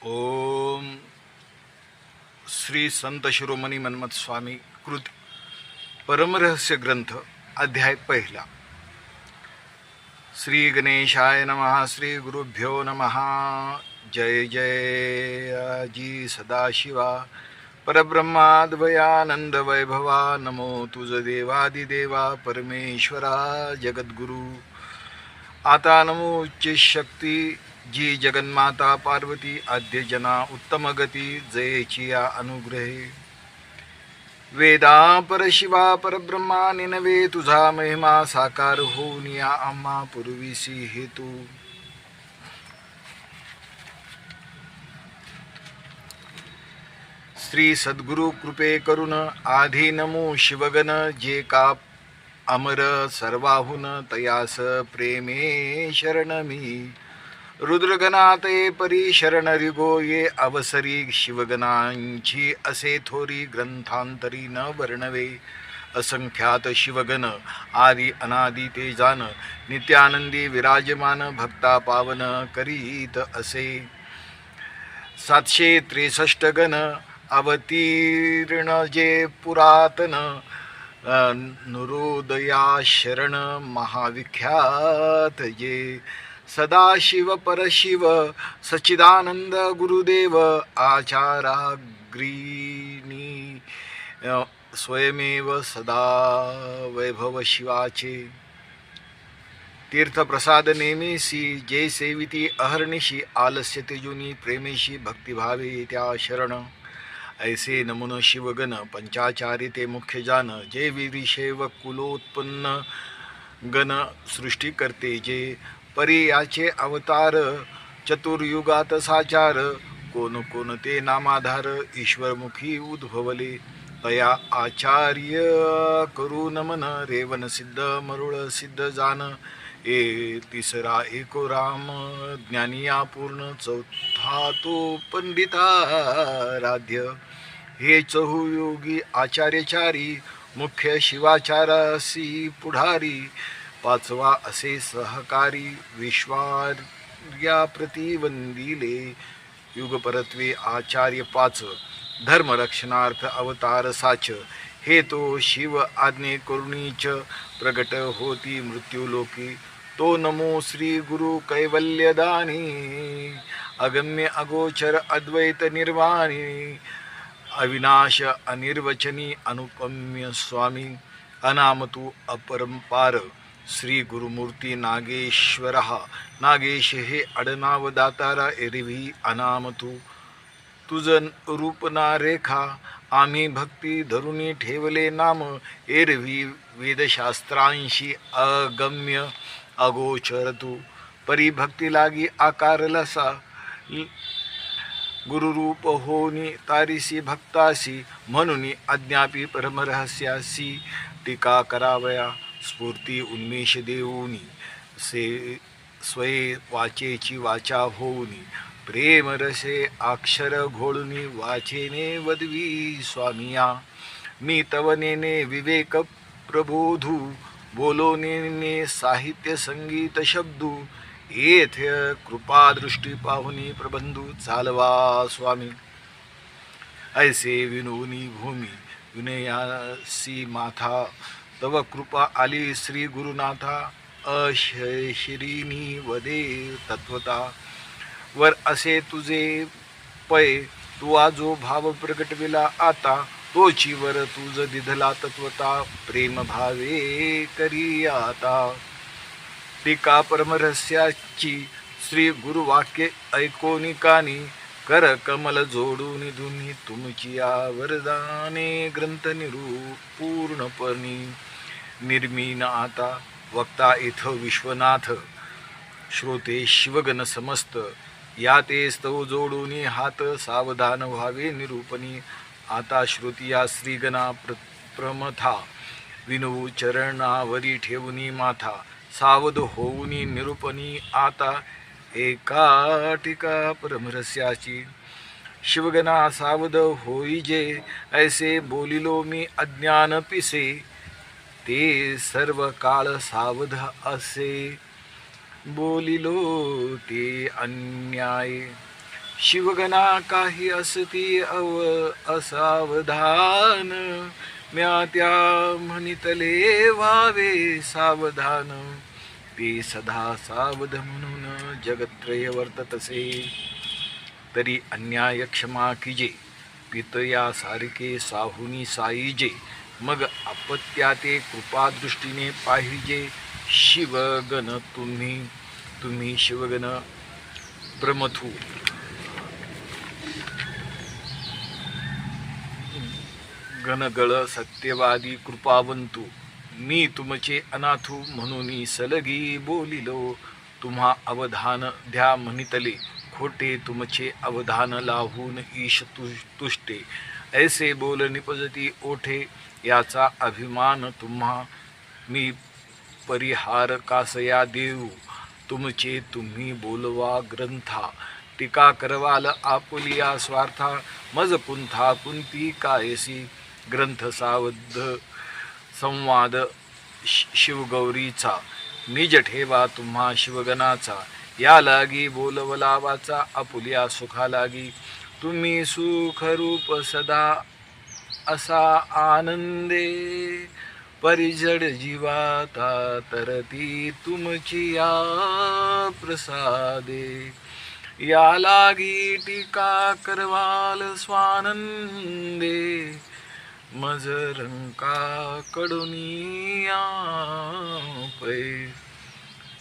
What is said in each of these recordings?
ओम श्री संत शिरोमणी मन्मथ स्वामी कृत परमरहस्य ग्रंथ अध्याय पहिला. श्री गणेशाय नमः. श्री गुरुभ्यो नमः. जय जय जी सदाशिवा परब्रह्माद्वयानंद वैभवा. नमो तुझ देवादिदेवा परमेश्वरा जगद्गुरु. आता नमो उच्च शक्ती जी जगन्माता पार्वती. आद्य जना उत्तम गती जयेची या अनुग्रहे. वेदा परशिवा परब्रह्मा निनवे तुझा महिमा साकार होऊन या आम्हा पूर्वीसी हेतू. श्री सद्गुरु कृपे करुण आधी नमो शिवगण. जे का अमर सर्वाहुन तयास प्रेमे शरण मी. रुद्रगणाते परी शरण रिगो ये अवसरी. शिवगणांची असे थोरी ग्रंथांतरी न वर्णवे. असंख्यात शिवगण आदि अनादि ते जान. नित्यानंदी विराजमान भक्ता पावन करीत असे. 763 गण अवतीर्ण जे पुरातन. नुरोदया शरण महाविख्यात जे. सदाशिव परशिव सच्चिदानंद गुरुदेव. आचाराग्रीनी स्वयमेव सदा वैभव शिवाचे. तीर्थप्रसाद नेमीसी जे सेविती अहर्निशी. आलस्य तेजुनी प्रेमेशी भक्तिभावे त्या शरण. ऐसे नमुन शिवगण पंचाचारी ते मुख्य जान. जे वीरिशैव कुलोत्पन्न गण सृष्टी करते जे. परी याचे अवतार चतुर्युगात साचार. कोण कोण ते नामाधार ईश्वरमुखी उद्भवले. तया आचार्य करू नमन. रेवन सिद्ध मरुळ सिद्ध जान. तिसरा एको राम ज्ञानिया पूर्ण. चौथा तो पंडिताराध्य. हे चहुयोगी आचार्यचारी. मुख्य शिवाचारासी पुढारी. पाचवा असे सहकारी. विश्वार्या प्रतिवंदिले. युगपरत्वे आचार्य पाच. धर्मरक्षणार्थ अवतार साच. हे तो शिव आज्ञे करुणीच प्रगट होती मृत्यूलोकी. तो नमो श्री गुरु कैवल्यदानी. अगम्य अगोचर अद्वैत निर्वाणी. अविनाश अनिर्वचनी अनुपम्य स्वामी. अनामतु अपरंपार. श्री गुरुमूर्ती नागेश्वर. नागेश हे आडनाव दातारा. एरवी अनामतू तुझ रूप ना रेखा. आम्ही भक्ती धरुनी ठेवले नाम. एरवी वेदशास्त्रांशी अगम्य अगोचर तू. परी भक्ती लागी आकार लसा. गुरुरूप होनी तारिसी भक्तासी. म्हणून अज्ञापी परमरहस्यासी. टीका करावया स्फूर्ती उन्मेष देऊनी. से स्वये वाचेची वाचा होऊनी. प्रेम रसे अक्षर घोळुनी. वाचेने वदवी स्वामिया. मी तवनेने विवेक प्रबोधू. बोलोनेने साहित्य संगीत शब्दू. येथे कृपा दृष्टी पाहुनी प्रबंधू चालवा स्वामी. ऐसे विनोनी भूमी विनयासी माथा. तव कृपा आली श्री गुरुनाथा. अशशिरीनी वदे तत्वता. वर असे तुझे पै. तू आजो भाव प्रगटविला आता. तोची वर तुझ दिधला तत्वता. प्रेम भावे करी आता. टीका परमरहस्याची श्री गुरुवाक्ये ऐकोनी कानी. कर कमल जोडून धुनी. तुमची या वरदाने ग्रंथ पूर्णपणी. निर्मीन आता वक्ता इथ विश्वनाथ. श्रोते शिवगण समस्त. या ते स्तव जोडूनी हात. सावधान व्हावे निरूपणी. आता श्रुतिया श्रीगणा प्रमथा. विनवू चरणावरी ठेवूनी माथा. सावध होऊनी निरूपणी आता. एका टीका परमरहस्याची. शिवगणा सावध होईजे. ऐसे बोलिलो मी अज्ञान पिसे. ते सर्व काळ सावध असे. बोलिलो ते अन्याय. शिवगणा काही असती असावधान, म्या त्या म्हणितले व्हावे सावधान. ते सदा सावध म्हणून जगत्रय वर्ततसे, तरी अन्याय क्षमा कीजे. पित या सारखे साहुनी साईजे, मग अपत्याते कृपादृष्टीने पाहिजे. शिवगण तुम्ही शिवगण प्रमथू, गणगळ सत्यवादी कृपावंतू. मी तुमचे अनाथू म्हणून सलगी बोलिलो. तुम्हा अवधान द्या म्हणितले, खोटे तुमचे अवधान लावून ईश तुष्टे. ऐसे बोल निपजती ओठे, याचा अभिमान तुम्हा मी परिहार कासया देऊ. तुमचे तुम्ही बोलवा ग्रंथा, टीका करवाल आपुलिया स्वार्था. मज पुंथा कुंती कायसी, ग्रंथ सावध संवाद शिवगौरीचा. निज ठेवा तुम्हा शिवगणाचा, या लागी बोलवला वाचा आपुलिया सुखा लागी. तुम्ही सुखरूप सदा असा आनंदे, परिजड जीवाता तरती तुमची या प्रसादे. या लागी टीका करवाल स्वानंदे, मजरंका कडुनिया पै.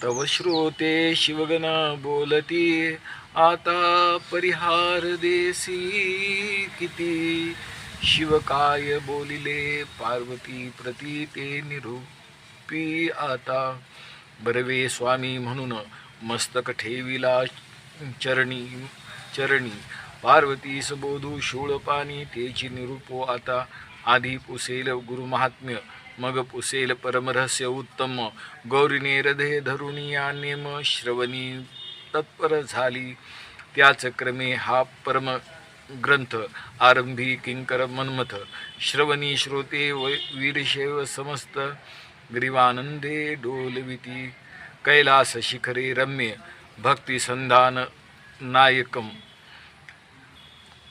तव श्रोते शिवगण बोलती, आता परिहार देसी किती. शिवकाय बोलिले पार्वती प्रती, ते निरूपी आता. बरवे स्वामी म्हणून मस्तक ठेविला चरणी, पार्वतीस बोधू शूळपाणी, तेची निरूपो आता. आधी पुसेल गुरुमहात्म्य, मग पुसेल परमरहस्य उत्तम. गौरीने हृदय धरुणी या नेम, श्रवणी तत्पर झाली. त्याच क्रमे हा परम ग्रंथ आरंभी किंकर मन्मथ. श्रवणी श्रोते वीरशैव समस्त, ग्रीवानंदे डोलविती. कैलास शिखरे रम्य, भक्ती संधान नायकम.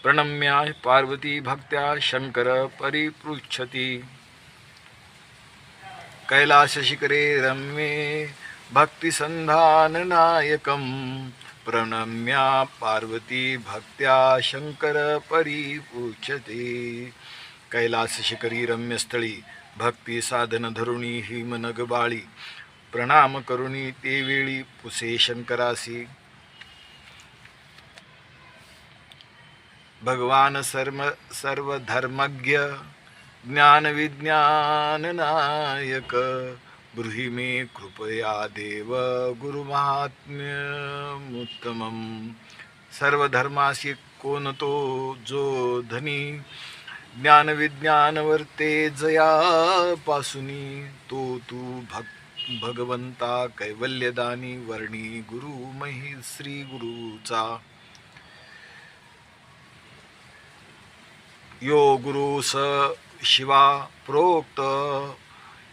प्रणम्या पार्वती भक्त्या शंकर परिपृच्छति. कैलास शिखरे रम्ये भक्ति संधान नायकम. प्रणम्या पार्वती भक्त्या शंकर परिपृच्छति. कैलास शिखरी रम्यस्थळी भक्ती साधन धरुणी हिमनग बाळी. प्रणाम करुणी ते वेळी पुसे शंकरासी. भगवान सर्वधर्मज्ञ, ज्ञान विज्ञान नायक. ब्रूहि मे कृपया देव गुरुमाहात्म्यमुत्तमम्. सर्वधर्मासी कोण तो जो धनी, ज्ञान विज्ञान वर्ते जया पासुनी. तो तू भगवंता कैवल्यदानी, वर्णी गुरु मही श्री गुरुचा. यो गुरु स शिवा प्रोक्त,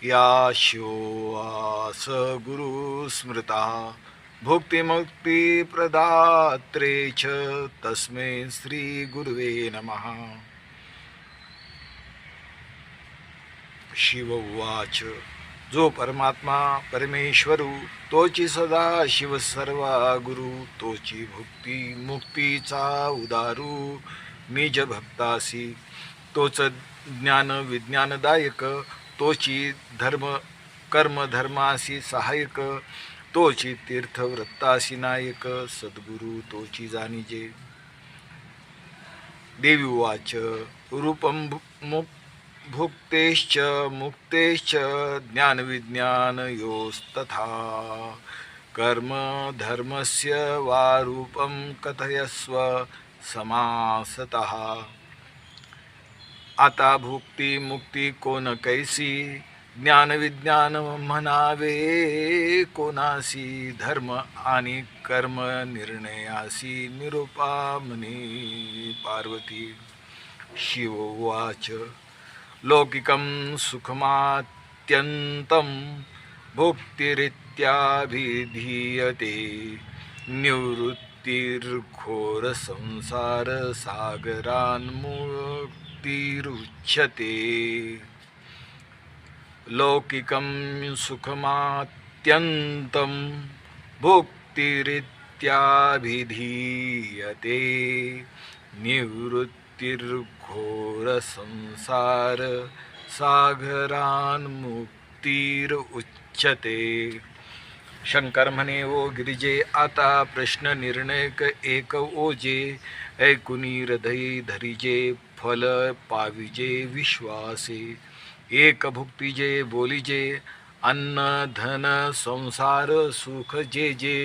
या शिवास गुरु स्मृता. भुक्ति मुक्ति प्रदात्रे च, तस्मै श्री गुरुवे नमः. शिव उवाच. जो परमात्मा परमेश्वरू, तोची सदा शिव सर्वा गुरु. तोची भुक्ती मुक्तीचा उदारू, निज भक्तासी. तोच ज्ञान विज्ञानदायक, तोची धर्म कर्म धर्मासी सहायक. तोची तीर्थ वृत्तासी नायक, सद्गुरु तोची जाणीजे. देवी उवाच. रूपं भुक्तेश्च मुक्तेश्च, ज्ञान विज्ञान योस्तथा. कर्म धर्मस्य वा रूपं कथयस्व समासतः. आता भुक्ती मुक्ती कोण कैसी, ज्ञान विज्ञान म्हणावे कोणासी. धर्म आणि कर्म निर्णयासी, निरूपा म्हणे पार्वती. शिव उवाच. लौकिकं सुखमात्यन्तं, भुक्तिरित्याभिधीयते. निवृत्तिर्घोर संसार सागरान्मुक्तिरुच्यते लौकिकं सुखमात्यन्तं भुक्तिरित्याभिधीयते निवृत्तिर्घोर संसार सागरान्मुक्तिरुच्यते. शंकर म्हणे ओ गिरिजे आता प्रश्न निर्णयक एक ओजे ऐकुनी हृदय धरिजे फल पाविजे विश्वासे एक भुक्तिजे बोलिजे अन्न धन संसार सुख जे जे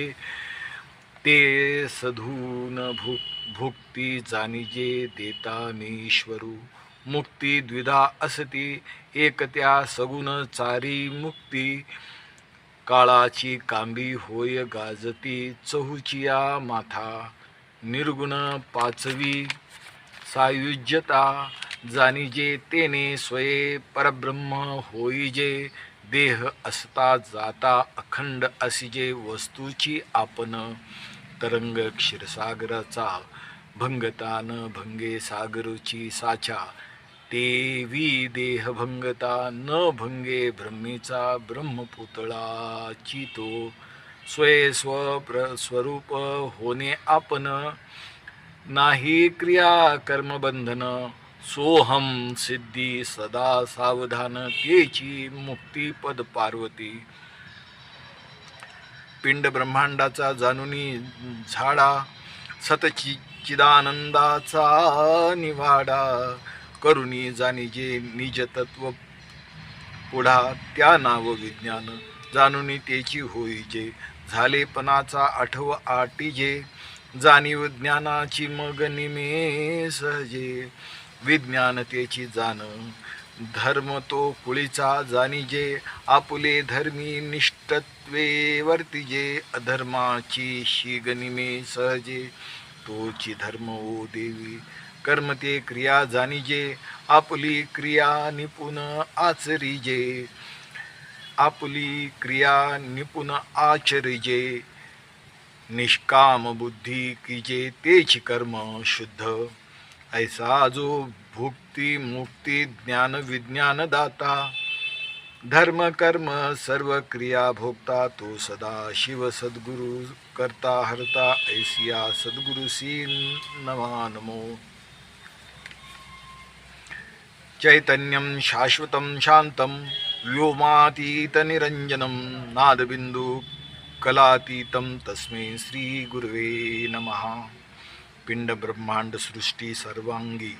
ते सधून भुक्ती जाणिजे देता मीश्वरू मुक्ती द्विधा असती एक त्या सगुण चारी मुक्ती काळाची कांबी होय गाजती चहुचिया माथा निर्गुण पाचवी सायुज्यता जाणिजे तेने स्वये परब्रह्म होईजे देह असता जाता अखंड असिजे वस्तूची आपण तरंग क्षीरसागराचा भंगता न भंगे सागरूची साचा तेवी देह भंगता न भंगे ब्रह्मीचा ब्रह्मपुतळाची तो स्वये स्वरूप होणे आपण नाही क्रिया कर्मबंधन सोहम सिद्धी सदा सावधान तेची मुक्ती पद पार्वती पिंड ब्रह्मांडाचा जाणुनी झाडा सतचिदानंदाचा निवाडा करुणी जाणिजे निज तत्व पुढा त्या नाव विज्ञान जाणुनी तेची होईजे झालेपणाचा आठव आटीजे जाणीव ज्ञानाची मग निमे सहजे विज्ञान तेची जाण धर्म तो कुळीचा जाणिजे आपुले धर्मी निष्ठत्वे वर्तिजे अधर्माची शिगनिमे सहजे तोची धर्म ओ देवी कर्म ते क्रिया जाणिजे आपुली क्रिया निपुण आचरिजे आपुली क्रिया निपुण आचरिजे निष्काम बुद्धी कीजे तेची कर्म शुद्ध ऐसा जो भुक्ती मुक्ती ज्ञान विज्ञान दाता धर्म कर्म सर्व क्रिया भोगता तो सदा शिव सद्गुरु करता हरता ऐसिया सद्गुरुसी नमा नमो. चैतन्यं शाश्वतं शांतं व्योमातीत निरंजनं नादबिंदु कलातीतं तस्मै श्री गुरुवे नमः. पिंड ब्रह्मांड सृष्टी सर्वांगी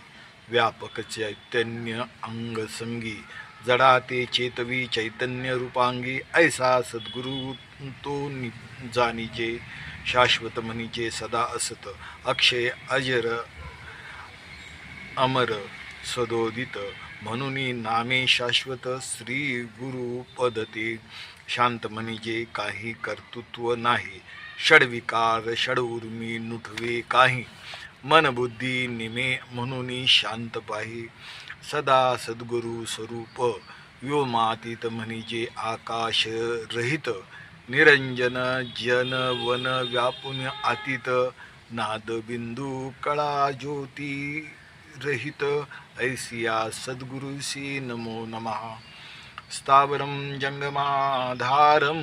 व्यापक चैतन्य अंगसंगी जडाते चेतवी चैतन्य रूपांगी ऐसा सद्गुरु तो जाणिजे शाश्वत म्हणिजे सदा असत अक्षय अजर अमर सदोदित म्हणून नामे शाश्वत श्री गुरु पदते शांत म्हणिजे काही कर्तृत्व नाही षडविकार षडउर्मी नुठवे काही मन बुद्धी निमे म्हणून शांत पाही सदा सद्गुरु स्वरूप व्योमातीत म्हणिजे आकाश रहित निरंजन जन वन व्यापून अतीत नादबिंदू कळा ज्योती रहित ऐसिया सद्गुरुसी नमो नमः. स्थावरं जंगमाधारं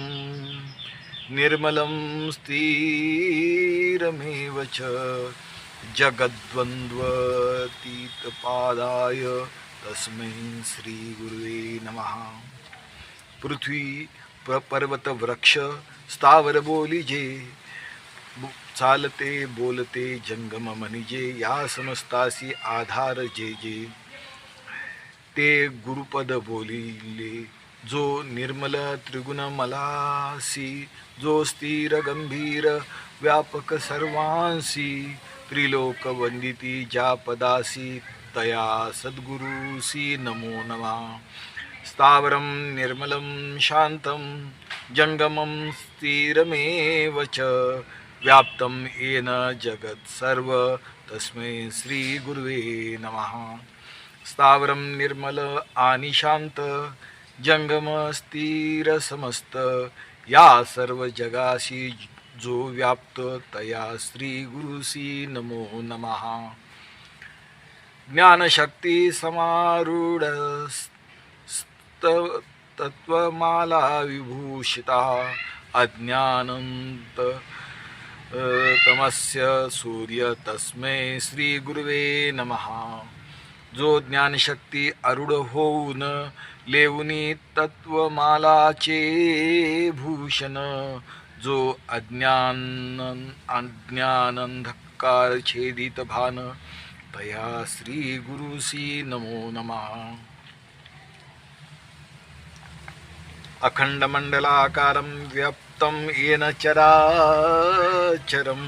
निर्मलं स्थिरमेव च जगद्वन्द्वतीतपादाय तस्मै श्री गुरुवे नमः. पृथ्वी पर्वत वृक्ष स्थावर बोलिजे चालते बोलते जंगम म्हणिजे या समस्तासी आधार जे जे ते गुरुपद बोलिले जो निर्मल त्रिगुण मलासी जो स्थिर गंभीर व्यापक सर्वांसी त्रिलोक वंदिती ज्या पदासी तया सद्गुरुसी नमो नमः. स्थावरं निर्मलं शांतं जंगमं स्थिरमेव च व्याप्तं येन जगत् सर्व तस्मै श्री गुरुवे नमः. स्थावरं निर्मल आणि शांत जंगम स्थिर समस्त या सर्व जगाशी जो व्याप्त तया श्री गुरुसी नमो नमः. ज्ञानशक्ती समारूढ तत्वमाला विभूषिता अज्ञानंत तमस्य सूर्य तस्मै श्री गुरुवे नमः. जो ज्ञानशक्ती आरूढ होऊन लेवुनी तत्वमालाचे भूषण, जो अज्ञानंधकार छेदित भान तया श्री गुरुसी नमो नमः. अखंडमंडलाकारं व्याप्तं येन चराचरं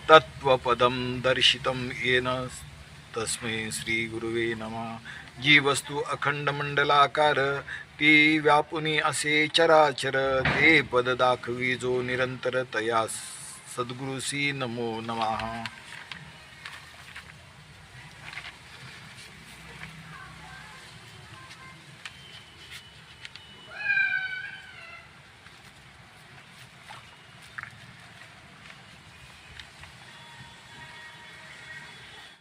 तत्वपदं दर्शितं येन तस्मै श्री गुरुवे नमः. जी वस्तू अखंड मंडलाकार ती व्यापुनी असे चराचर, ते पद दाखवी जो निरंतर तया सद्गुरुसी नमो नमः.